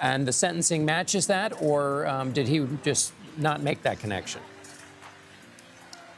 And the sentencing matches that, or did he just not make that connection?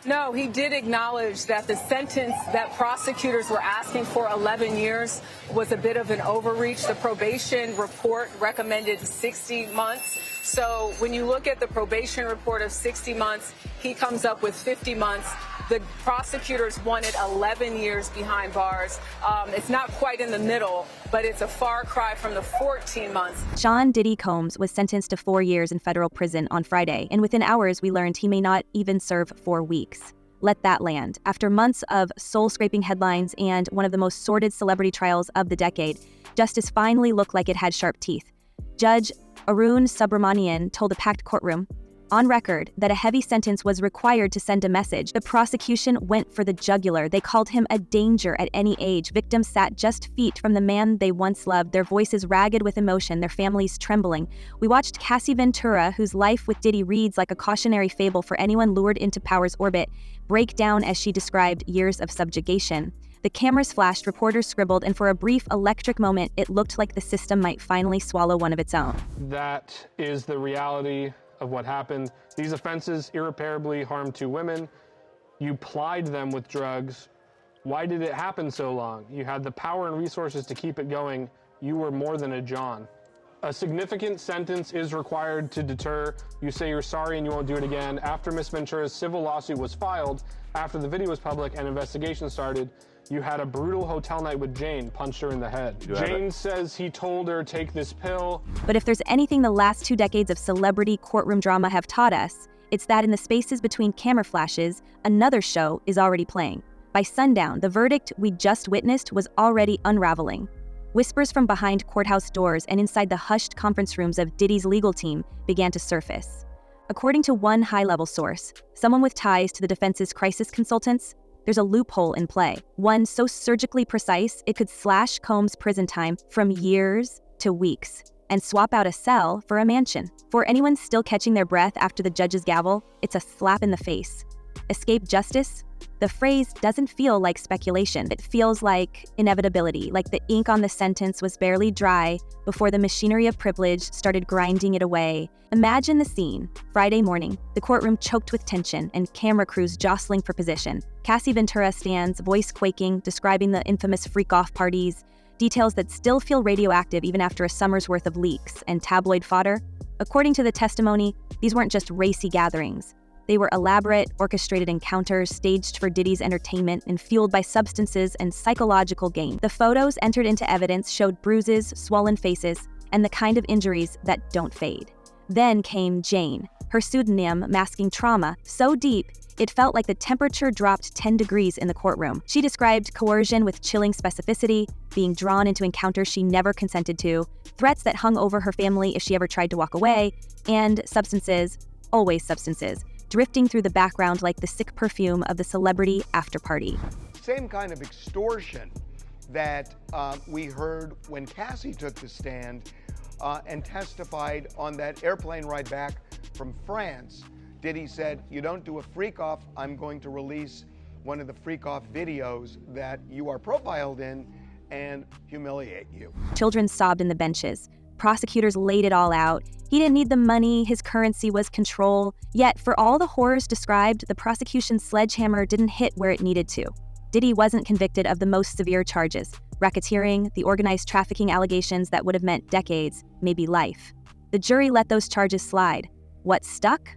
No, he did acknowledge that the sentence that prosecutors were asking for, 11 years, was a bit of an overreach. The probation report recommended 60 months. So when you look at the probation report of 60 months, he comes up with 50 months. The prosecutors wanted 11 years behind bars. It's not quite in the middle, but it's a far cry from the 14 months. Sean Diddy Combs was sentenced to 4 years in federal prison on Friday, and within hours we learned he may not even serve 4 weeks. Let that land. After months of soul-scraping headlines and one of the most sordid celebrity trials of the decade, justice finally looked like it had sharp teeth. Judge Arun Subramanian told a packed courtroom, on record, that a heavy sentence was required to send a message. The prosecution went for the jugular. They called him a danger at any age. Victims sat just feet from the man they once loved, their voices ragged with emotion, their families trembling. We watched Cassie Ventura, whose life with Diddy reads like a cautionary fable for anyone lured into power's orbit, break down as she described years of subjugation. The cameras flashed, reporters scribbled, and for a brief electric moment, it looked like the system might finally swallow one of its own. That is the reality of what happened. These offenses irreparably harmed 2 women. You plied them with drugs. Why did it happen so long? You had the power and resources to keep it going. You were more than a John. A significant sentence is required to deter. You say you're sorry and you won't do it again. After Ms. Ventura's civil lawsuit was filed, after the video was public and investigation started, you had a brutal hotel night with Jane, punched her in the head. Jane says he told her, take this pill. But if there's anything the last 2 decades of celebrity courtroom drama have taught us, it's that in the spaces between camera flashes, another show is already playing. By sundown, the verdict we just witnessed was already unraveling. Whispers from behind courthouse doors and inside the hushed conference rooms of Diddy's legal team began to surface. According to one high-level source, someone with ties to the defense's crisis consultants, there's a loophole in play, one so surgically precise it could slash Combs' prison time from years to weeks and swap out a cell for a mansion. For anyone still catching their breath after the judge's gavel, it's a slap in the face. Escape justice? The phrase doesn't feel like speculation. It feels like inevitability, like the ink on the sentence was barely dry before the machinery of privilege started grinding it away. Imagine the scene. Friday morning, the courtroom choked with tension and camera crews jostling for position. Cassie Ventura stands, voice quaking, describing the infamous freak-off parties, details that still feel radioactive even after a summer's worth of leaks and tabloid fodder. According to the testimony, these weren't just racy gatherings. They were elaborate, orchestrated encounters staged for Diddy's entertainment and fueled by substances and psychological gain. The photos entered into evidence showed bruises, swollen faces, and the kind of injuries that don't fade. Then came Jane, her pseudonym masking trauma so deep it felt like the temperature dropped 10 degrees in the courtroom. She described coercion with chilling specificity, being drawn into encounters she never consented to, threats that hung over her family if she ever tried to walk away, and substances, always substances, drifting through the background like the sick perfume of the celebrity after-party. Same kind of extortion that we heard when Cassie took the stand and testified on that airplane ride back from France. Diddy said, you don't do a freak-off, I'm going to release one of the freak-off videos that you are profiled in and humiliate you. Children sobbed in the benches. Prosecutors laid it all out. He didn't need the money, his currency was control. Yet, for all the horrors described, the prosecution's sledgehammer didn't hit where it needed to. Diddy wasn't convicted of the most severe charges: racketeering, the organized trafficking allegations that would have meant decades, maybe life. The jury let those charges slide. What stuck?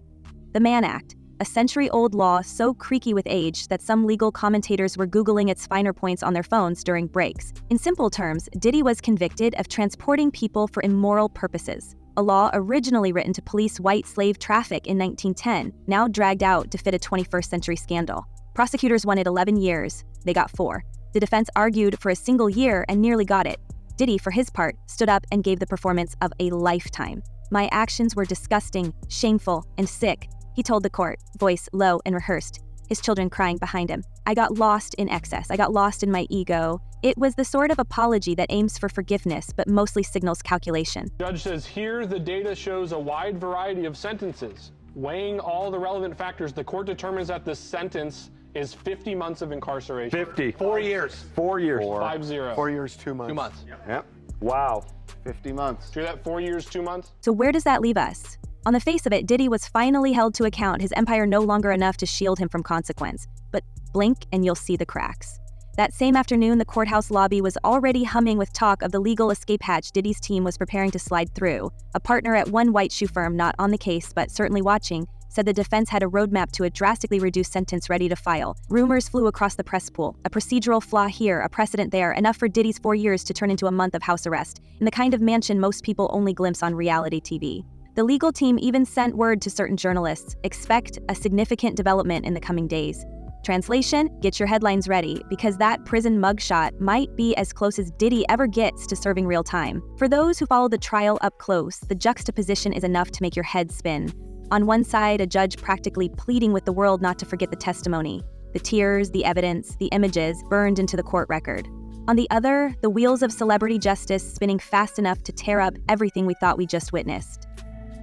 The Mann Act, a century-old law so creaky with age that some legal commentators were Googling its finer points on their phones during breaks. In simple terms, Diddy was convicted of transporting people for immoral purposes, a law originally written to police white slave traffic in 1910, now dragged out to fit a 21st century scandal. Prosecutors wanted 11 years. They got 4. The defense argued for a single year and nearly got it. Diddy, for his part, stood up and gave the performance of a lifetime. My actions were disgusting, shameful, and sick, he told the court, voice low and rehearsed, his children crying behind him. I got lost in excess. I got lost in my ego. It was the sort of apology that aims for forgiveness, but mostly signals calculation. Judge says here the data shows a wide variety of sentences. Weighing all the relevant factors, the court determines that the sentence is 50 months of incarceration. 50. 4 years. 4 years. 50. 4 years, 2 months. 2 months. Yep. Wow. 50 months. Hear that? 4 years, 2 months? So where does that leave us? On the face of it, Diddy was finally held to account, his empire no longer enough to shield him from consequence. But blink and you'll see the cracks. That same afternoon, the courthouse lobby was already humming with talk of the legal escape hatch Diddy's team was preparing to slide through. A partner at one white shoe firm, not on the case but certainly watching, said the defense had a roadmap to a drastically reduced sentence ready to file. Rumors flew across the press pool. A procedural flaw here, a precedent there, enough for Diddy's 4 years to turn into a month of house arrest, in the kind of mansion most people only glimpse on reality TV. The legal team even sent word to certain journalists, expect a significant development in the coming days. Translation, get your headlines ready, because that prison mugshot might be as close as Diddy ever gets to serving real time. For those who follow the trial up close, the juxtaposition is enough to make your head spin. On one side, a judge practically pleading with the world not to forget the testimony, the tears, the evidence, the images burned into the court record. On the other, the wheels of celebrity justice spinning fast enough to tear up everything we thought we just witnessed.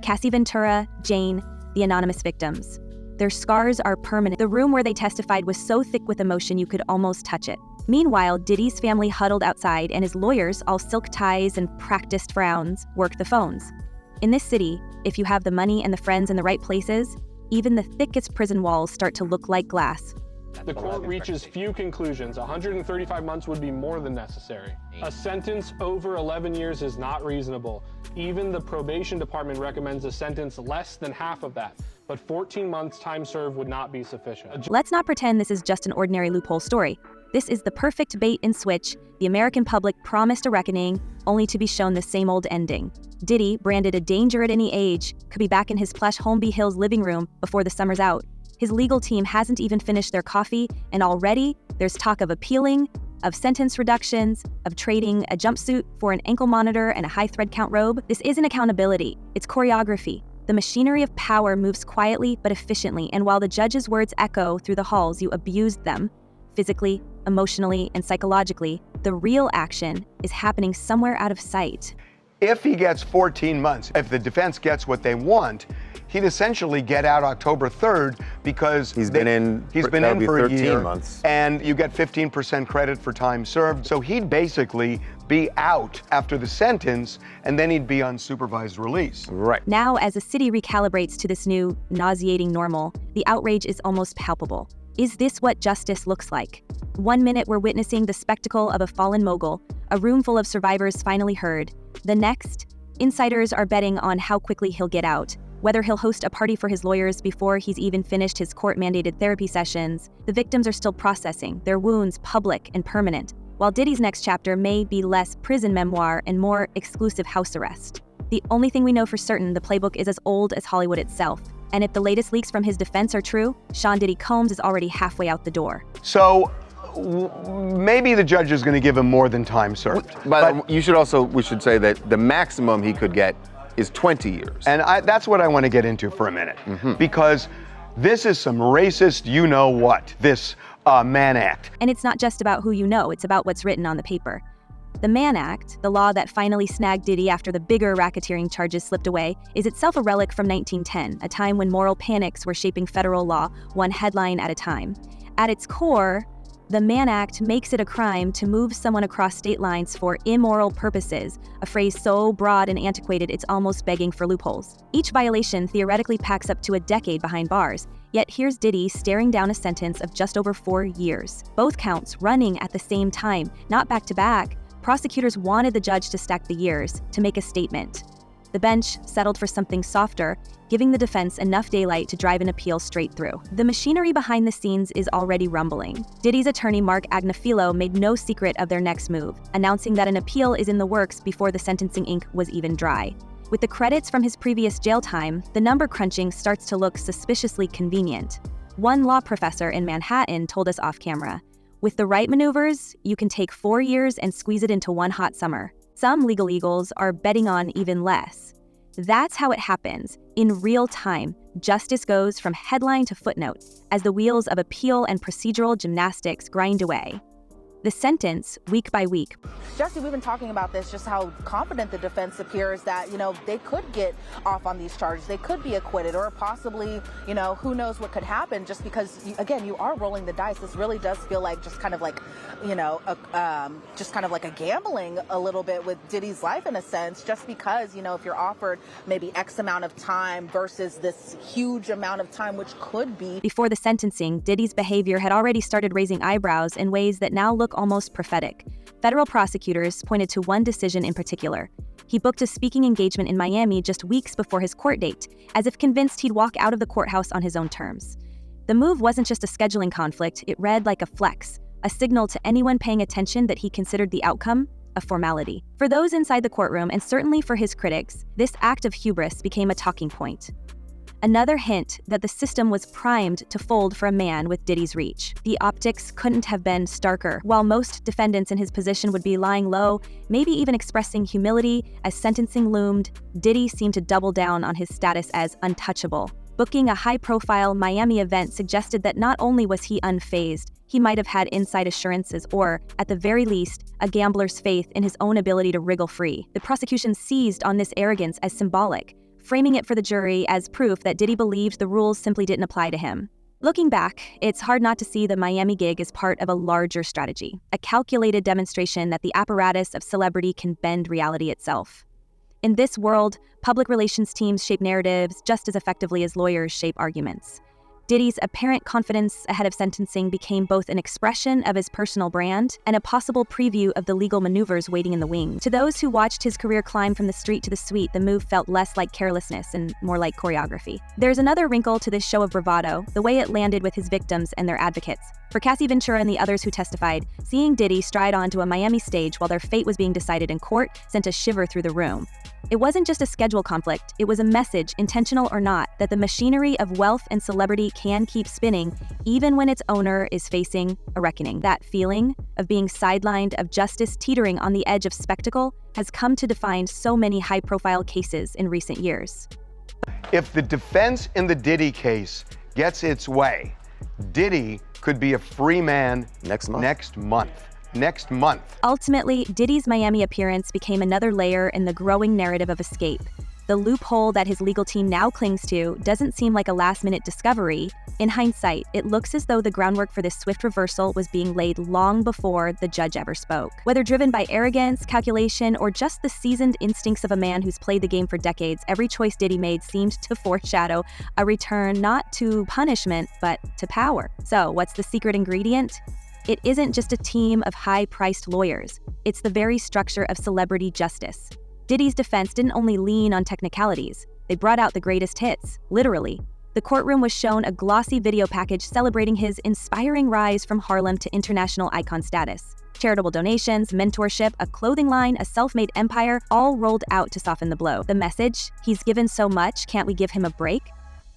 Cassie Ventura, Jane, the anonymous victims. Their scars are permanent. The room where they testified was so thick with emotion you could almost touch it. Meanwhile, Diddy's family huddled outside and his lawyers, all silk ties and practiced frowns, worked the phones. In this city, if you have the money and the friends in the right places, even the thickest prison walls start to look like glass. The court reaches few conclusions. 135 months would be more than necessary. A sentence over 11 years is not reasonable. Even the probation department recommends a sentence less than half of that, but 14 months time served would not be sufficient. Let's not pretend this is just an ordinary loophole story. This is the perfect bait and switch. The American public promised a reckoning, only to be shown the same old ending. Diddy, branded a danger at any age, could be back in his plush Holmby Hills living room before the summer's out. His legal team hasn't even finished their coffee, and already there's talk of appealing, of sentence reductions, of trading a jumpsuit for an ankle monitor and a high thread count robe. This isn't accountability, it's choreography. The machinery of power moves quietly but efficiently, and while the judge's words echo through the halls you abused them, physically, emotionally, and psychologically, the real action is happening somewhere out of sight. If he gets 14 months, if the defense gets what they want, he'd essentially get out October 3rd because he's been in for a 13 year, months. And you get 15% credit for time served. So he'd basically be out after the sentence, and then he'd be on supervised release. Right. Now, as the city recalibrates to this new, nauseating normal, the outrage is almost palpable. Is this what justice looks like? 1 minute we're witnessing the spectacle of a fallen mogul, a room full of survivors finally heard. The next, insiders are betting on how quickly he'll get out, whether he'll host a party for his lawyers before he's even finished his court-mandated therapy sessions. The victims are still processing, their wounds public and permanent, while Diddy's next chapter may be less prison memoir and more exclusive house arrest. The only thing we know for certain, the playbook is as old as Hollywood itself. And if the latest leaks from his defense are true, Sean Diddy Combs is already halfway out the door. So maybe the judge is going to give him more than time served. But we should say that the maximum he could get is 20 years. And that's what I want to get into for a minute, because this is some racist you-know-what, this Mann Act. And it's not just about who you know, it's about what's written on the paper. The Mann Act, the law that finally snagged Diddy after the bigger racketeering charges slipped away, is itself a relic from 1910, a time when moral panics were shaping federal law, one headline at a time. At its core, the Mann Act makes it a crime to move someone across state lines for immoral purposes, a phrase so broad and antiquated it's almost begging for loopholes. Each violation theoretically packs up to a decade behind bars, yet here's Diddy staring down a sentence of just over 4 years. Both counts running at the same time, not back to back. Prosecutors wanted the judge to stack the years, to make a statement. The bench settled for something softer, giving the defense enough daylight to drive an appeal straight through. The machinery behind the scenes is already rumbling. Diddy's attorney Mark Agnafilo made no secret of their next move, announcing that an appeal is in the works before the sentencing ink was even dry. With the credits from his previous jail time, the number crunching starts to look suspiciously convenient. One law professor in Manhattan told us off camera, "With the right maneuvers, you can take 4 years and squeeze it into one hot summer." Some legal eagles are betting on even less. That's how it happens. In real time, justice goes from headline to footnote as the wheels of appeal and procedural gymnastics grind away. The sentence, week by week. Jesse, we've been talking about this, just how confident the defense appears that, they could get off on these charges. They could be acquitted, or possibly, who knows what could happen, just because, again, you are rolling the dice. This really does feel like just kind of like, just kind of like a gambling a little bit with Diddy's life in a sense, just because, if you're offered maybe X amount of time versus this huge amount of time, which could be. Before the sentencing, Diddy's behavior had already started raising eyebrows in ways that now look almost prophetic. Federal prosecutors pointed to one decision in particular. He booked a speaking engagement in Miami just weeks before his court date, as if convinced he'd walk out of the courthouse on his own terms. The move wasn't just a scheduling conflict, it read like a flex, a signal to anyone paying attention that he considered the outcome a formality. For those inside the courtroom, and certainly for his critics, this act of hubris became a talking point. Another hint that the system was primed to fold for a man with Diddy's reach. The optics couldn't have been starker. While most defendants in his position would be lying low, maybe even expressing humility as sentencing loomed, Diddy seemed to double down on his status as untouchable. Booking a high-profile Miami event suggested that not only was he unfazed, he might have had inside assurances or, at the very least, a gambler's faith in his own ability to wriggle free. The prosecution seized on this arrogance as symbolic, framing it for the jury as proof that Diddy believed the rules simply didn't apply to him. Looking back, it's hard not to see the Miami gig as part of a larger strategy, a calculated demonstration that the apparatus of celebrity can bend reality itself. In this world, public relations teams shape narratives just as effectively as lawyers shape arguments. Diddy's apparent confidence ahead of sentencing became both an expression of his personal brand and a possible preview of the legal maneuvers waiting in the wings. To those who watched his career climb from the street to the suite, the move felt less like carelessness and more like choreography. There's another wrinkle to this show of bravado, the way it landed with his victims and their advocates. For Cassie Ventura and the others who testified, seeing Diddy stride onto a Miami stage while their fate was being decided in court sent a shiver through the room. It wasn't just a schedule conflict, it was a message, intentional or not, that the machinery of wealth and celebrity can keep spinning even when its owner is facing a reckoning. That feeling of being sidelined, of justice teetering on the edge of spectacle, has come to define so many high-profile cases in recent years. If the defense in the Diddy case gets its way, Diddy could be a free man next month. Ultimately, Diddy's Miami appearance became another layer in the growing narrative of escape. The loophole that his legal team now clings to doesn't seem like a last-minute discovery. In hindsight, it looks as though the groundwork for this swift reversal was being laid long before the judge ever spoke. Whether driven by arrogance, calculation, or just the seasoned instincts of a man who's played the game for decades, every choice Diddy made seemed to foreshadow a return not to punishment, but to power. So, what's the secret ingredient? It isn't just a team of high-priced lawyers. It's the very structure of celebrity justice. Diddy's defense didn't only lean on technicalities. They brought out the greatest hits, literally. The courtroom was shown a glossy video package celebrating his inspiring rise from Harlem to international icon status. Charitable donations, mentorship, a clothing line, a self-made empire, all rolled out to soften the blow. The message, he's given so much, can't we give him a break?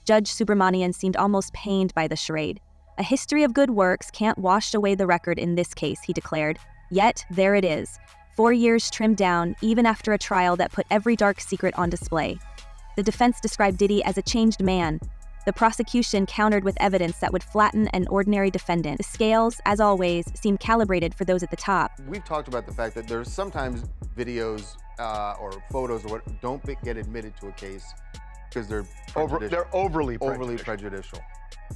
Judge Subramanian seemed almost pained by the charade. A history of good works can't wash away the record in this case, he declared. Yet, there it is. 4 years trimmed down, even after a trial that put every dark secret on display. The defense described Diddy as a changed man. The prosecution countered with evidence that would flatten an ordinary defendant. The scales, as always, seemed calibrated for those at the top. We've talked about the fact that there's sometimes videos or photos or what don't get admitted to a case because they're overly prejudicial.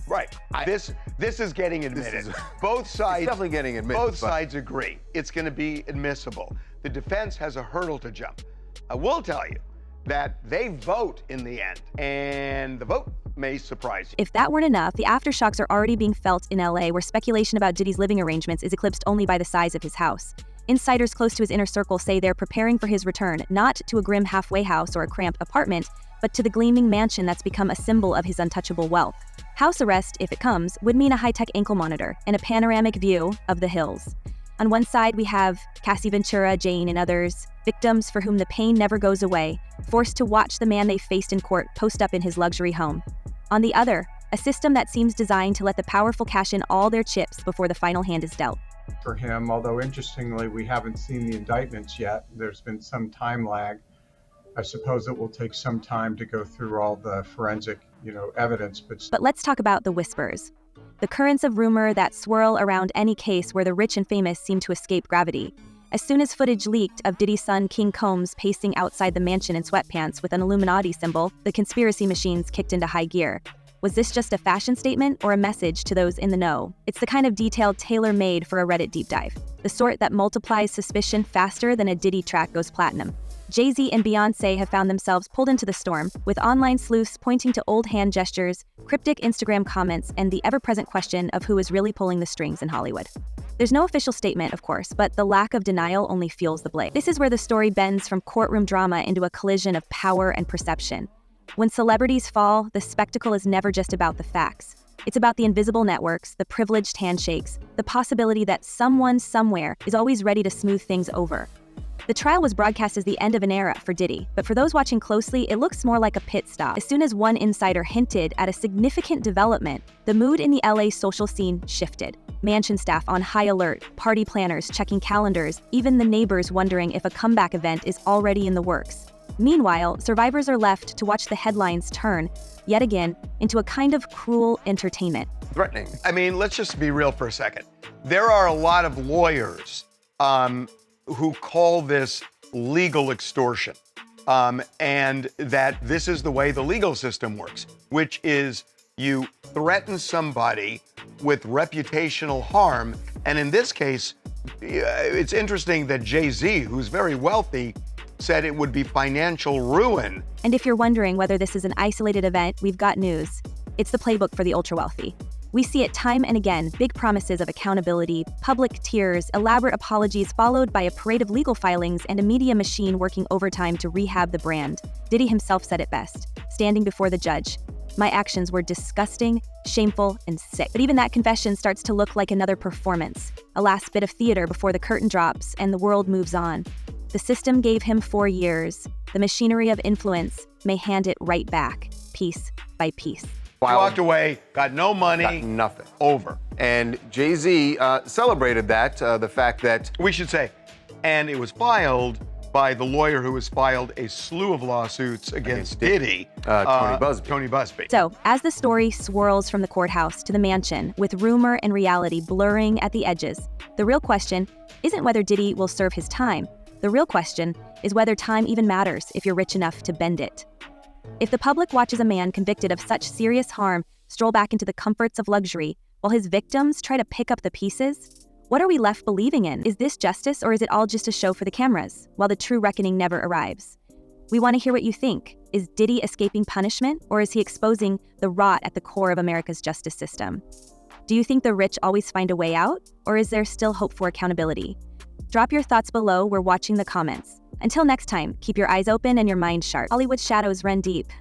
Right. This is getting admitted. Both sides. It's definitely getting admitted. Both sides agree. It's going to be admissible. The defense has a hurdle to jump. I will tell you that they vote in the end, and the vote may surprise you. If that weren't enough, the aftershocks are already being felt in LA, where speculation about Diddy's living arrangements is eclipsed only by the size of his house. Insiders close to his inner circle say they're preparing for his return, not to a grim halfway house or a cramped apartment, but to the gleaming mansion that's become a symbol of his untouchable wealth. House arrest, if it comes, would mean a high-tech ankle monitor and a panoramic view of the hills. On one side, we have Cassie Ventura, Jane, and others, victims for whom the pain never goes away, forced to watch the man they faced in court post up in his luxury home. On the other, a system that seems designed to let the powerful cash in all their chips before the final hand is dealt. For him, although interestingly, we haven't seen the indictments yet. There's been some time lag. I suppose it will take some time to go through all the forensic, evidence. But let's talk about the whispers. the currents of rumor that swirl around any case where the rich and famous seem to escape gravity. As soon as footage leaked of Diddy's son King Combs pacing outside the mansion in sweatpants with an Illuminati symbol, the conspiracy machines kicked into high gear. Was this just a fashion statement or a message to those in the know? It's the kind of detail tailor-made for a Reddit deep dive, the sort that multiplies suspicion faster than a Diddy track goes platinum. Jay-Z and Beyoncé have found themselves pulled into the storm, with online sleuths pointing to old hand gestures, cryptic Instagram comments, and the ever-present question of who is really pulling the strings in Hollywood. There's no official statement, of course, but the lack of denial only fuels the blame. This is where the story bends from courtroom drama into a collision of power and perception. When celebrities fall, the spectacle is never just about the facts. It's about the invisible networks, the privileged handshakes, the possibility that someone somewhere is always ready to smooth things over. The trial was broadcast as the end of an era for Diddy, but for those watching closely, it looks more like a pit stop. As soon as one insider hinted at a significant development, the mood in the LA social scene shifted. Mansion staff on high alert, party planners checking calendars, even the neighbors wondering if a comeback event is already in the works. Meanwhile, survivors are left to watch the headlines turn, yet again, into a kind of cruel entertainment. Threatening. I mean, let's just be real for a second. There are a lot of lawyers who call this legal extortion, and that this is the way the legal system works, which is you threaten somebody with reputational harm. And in this case, it's interesting that Jay-Z, who's very wealthy, said it would be financial ruin. And if you're wondering whether this is an isolated event, we've got news. It's the playbook for the ultra-wealthy. We see it time and again, big promises of accountability, public tears, elaborate apologies followed by a parade of legal filings and a media machine working overtime to rehab the brand. Diddy himself said it best, standing before the judge. My actions were disgusting, shameful, and sick. But even that confession starts to look like another performance, a last bit of theater before the curtain drops and the world moves on. The system gave him 4 years. The machinery of influence may hand it right back, piece by piece. Walked away, got no money. Got nothing. Over. And Jay-Z celebrated that, the fact that... We should say, and it was filed by the lawyer who has filed a slew of lawsuits against Diddy. Tony Busby. So, as the story swirls from the courthouse to the mansion, with rumor and reality blurring at the edges, the real question isn't whether Diddy will serve his time. The real question is whether time even matters if you're rich enough to bend it. If the public watches a man convicted of such serious harm stroll back into the comforts of luxury while his victims try to pick up the pieces, what are we left believing in? Is this justice, or is it all just a show for the cameras, while the true reckoning never arrives? We want to hear what you think. Is Diddy escaping punishment, or is he exposing the rot at the core of America's justice system? Do you think the rich always find a way out, or is there still hope for accountability? Drop your thoughts below. We're watching the comments. Until next time, keep your eyes open and your mind sharp. Hollywood shadows run deep.